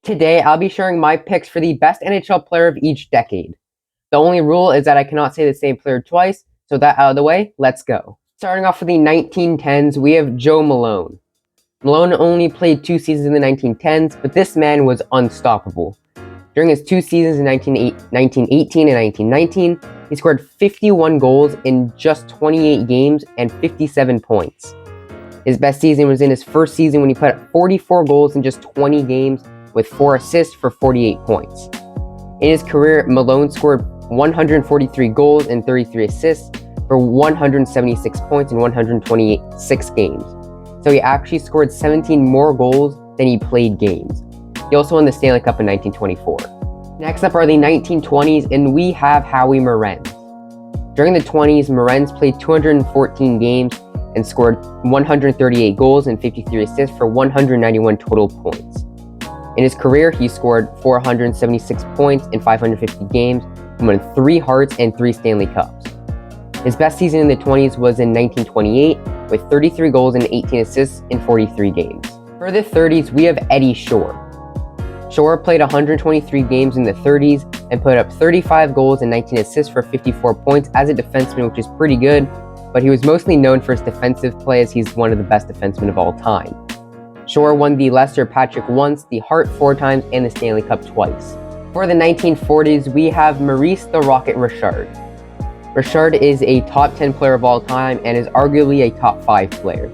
Today, I'll be sharing my picks for the best NHL player of each decade. The only rule is that I cannot say the same player twice, so that out of the way, let's go. Starting off with the 1910s, we have Joe Malone. Malone only played 2 seasons in the 1910s, but this man was unstoppable. During his 2 seasons in 1918 and 1919, he scored 51 goals in just 28 games and 57 points. His best season was in his first season when he put up 44 goals in just 20 games with 4 assists for 48 points. In his career, Malone scored 143 goals and 33 assists for 176 points in 126 games. So he actually scored 17 more goals than he played games. He also won the Stanley Cup in 1924. Next up are the 1920s, and we have Howie Morenz. During the 20s, Morenz played 214 games and scored 138 goals and 53 assists for 191 total points. In his career, he scored 476 points in 550 games and won 3 Harts and 3 Stanley Cups. His best season in the 20s was in 1928 with 33 goals and 18 assists in 43 games. For the 30s, we have Eddie Shore. Shore played 123 games in the 30s and put up 35 goals and 19 assists for 54 points as a defenseman, which is pretty good, but he was mostly known for his defensive play as he's one of the best defensemen of all time. Shore won the Lester Patrick once, the Hart 4 times, and the Stanley Cup twice. For the 1940s, we have Maurice the Rocket Richard. Richard is a top 10 player of all time and is arguably a top 5 player.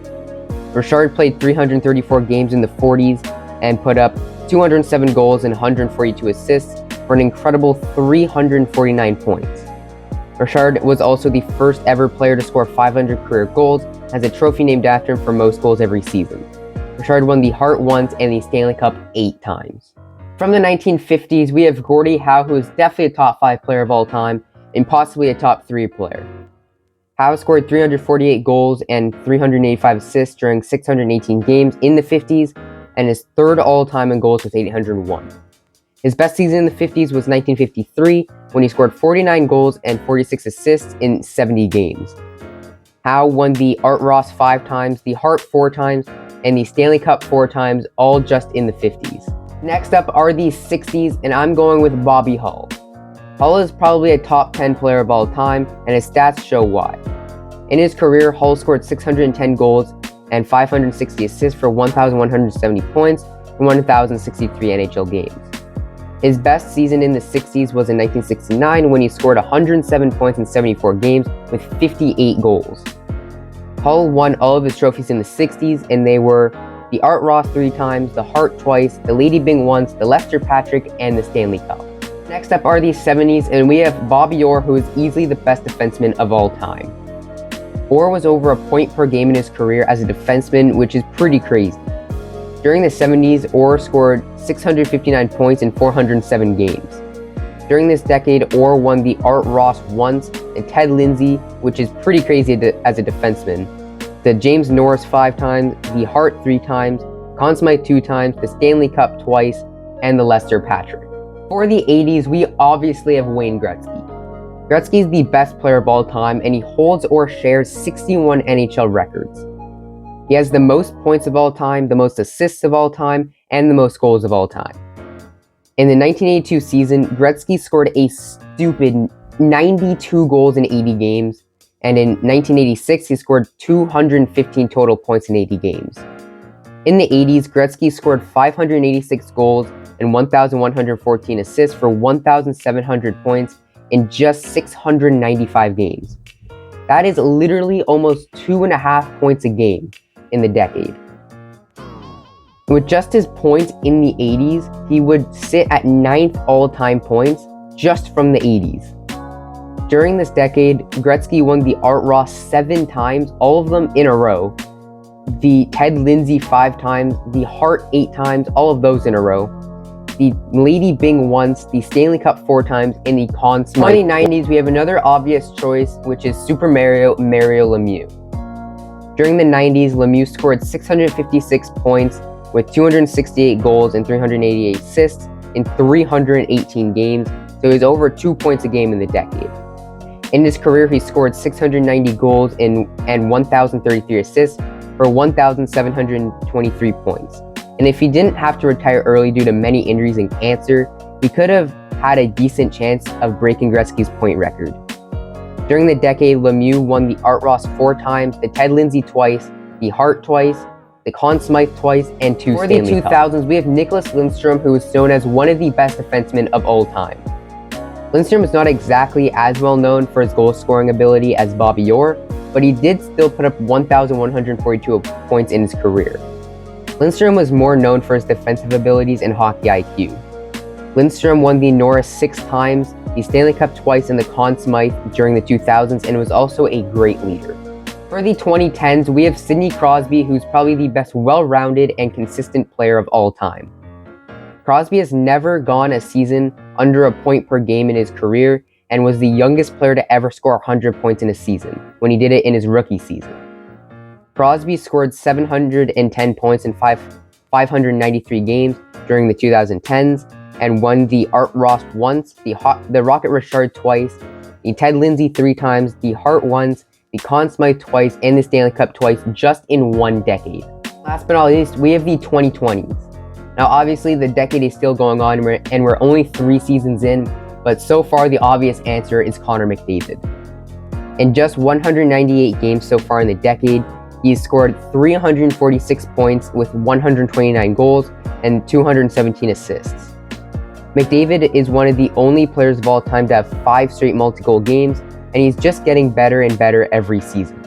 Richard played 334 games in the 40s and put up 207 goals and 142 assists for an incredible 349 points. Richard was also the first ever player to score 500 career goals, has a trophy named after him for most goals every season. Richard won the Hart once and the Stanley Cup 8 times. From the 1950s, we have Gordie Howe, who is definitely a top 5 player of all time and possibly a top 3 player. Howe scored 348 goals and 385 assists during 618 games in the 50s, and his third all-time in goals was 801. His best season in the 50s was 1953, when he scored 49 goals and 46 assists in 70 games. Howe won the Art Ross 5 times, the Hart 4 times, and the Stanley Cup 4 times, all just in the 50s. Next up are the 60s, and I'm going with Bobby Hull. Hull is probably a top 10 player of all time, and his stats show why. In his career, Hull scored 610 goals and 560 assists for 1,170 points in 1,063 NHL games. His best season in the 60s was in 1969 when he scored 107 points in 74 games with 58 goals. Hull won all of his trophies in the 60s, and they were the Art Ross 3 times, the Hart twice, the Lady Byng once, the Lester Patrick, and the Stanley Cup. Next up are the 70s, and we have Bobby Orr, who is easily the best defenseman of all time. Orr was over a point per game in his career as a defenseman, which is pretty crazy. During the 70s, Orr scored 659 points in 407 games. During this decade, Orr won the Art Ross once and Ted Lindsay, which is pretty crazy as a defenseman, the James Norris 5 times, the Hart 3 times, Conn Smythe 2 times, the Stanley Cup twice, and the Lester Patrick. For the 80s, we obviously have Wayne Gretzky. Gretzky is the best player of all time, and he holds or shares 61 NHL records. He has the most points of all time, the most assists of all time, and the most goals of all time. In the 1982 season, Gretzky scored a stupid 92 goals in 80 games, and in 1986, he scored 215 total points in 80 games. In the 80s, Gretzky scored 586 goals and 1,114 assists for 1,700 points in just 695 games. That is literally almost 2.5 points a game in the decade. With just his points in the 80s, he would sit at 9th all-time points just from the 80s. During this decade, Gretzky won the Art Ross 7 times, all of them in a row, the Ted Lindsay 5 times, the Hart 8 times, all of those in a row, the Lady Byng once, the Stanley Cup 4 times, and the Conn Smythe. In the 1990s, we have another obvious choice, which is Super Mario Lemieux. During the 90s, Lemieux scored 656 points with 268 goals and 388 assists in 318 games, so he was over 2 points a game in the decade. In his career, he scored 690 goals and 1,033 assists for 1,723 points. and if he didn't have to retire early due to many injuries and cancer, he could have had a decent chance of breaking Gretzky's point record. During the decade, Lemieux won the Art Ross 4 times, the Ted Lindsay twice, the Hart twice, the Conn Smythe twice, and 2 Stanley Cups. For the 2000s, we have Nicholas Lindstrom, who is known as one of the best defensemen of all time. Lindstrom is not exactly as well known for his goal-scoring ability as Bobby Orr, but he did still put up 1,142 points in his career. Lindstrom was more known for his defensive abilities and hockey IQ. Lindstrom won the Norris 6 times, the Stanley Cup twice, and the Conn Smythe during the 2000s, and was also a great leader. For the 2010s, we have Sidney Crosby, who's probably the best well-rounded and consistent player of all time. Crosby has never gone a season under a point per game in his career, and was the youngest player to ever score 100 points in a season, when he did it in his rookie season. Crosby scored 710 points in 593 games during the 2010s, and won the Art Ross once, the Rocket Richard twice, the Ted Lindsay 3 times, the Hart once, the Conn Smythe twice, and the Stanley Cup twice, just in 1 decade. Last but not least, we have the 2020s. Now obviously the decade is still going on, and we're only 3 seasons in, but so far the obvious answer is Conor McDavid. In just 198 games so far in the decade, he's scored 346 points with 129 goals and 217 assists. McDavid is one of the only players of all time to have 5 straight multi-goal games, and he's just getting better and better every season.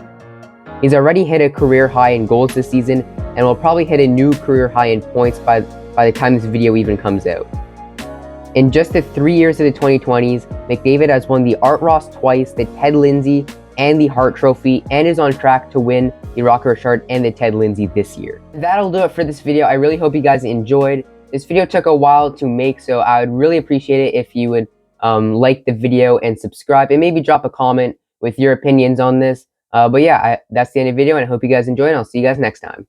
He's already hit a career high in goals this season, and will probably hit a new career high in points by the time this video even comes out. In just the 3 years of the 2020s, McDavid has won the Art Ross twice, the Ted Lindsay, and the Hart Trophy, and is on track to win the Rocket Richard and the Ted Lindsay this year. That'll do it for this video. I really hope you guys enjoyed. This video took a while to make, so I would really appreciate it if you would like the video and subscribe, and maybe drop a comment with your opinions on this. But yeah, that's the end of the video, and I hope you guys enjoyed, and I'll see you guys next time.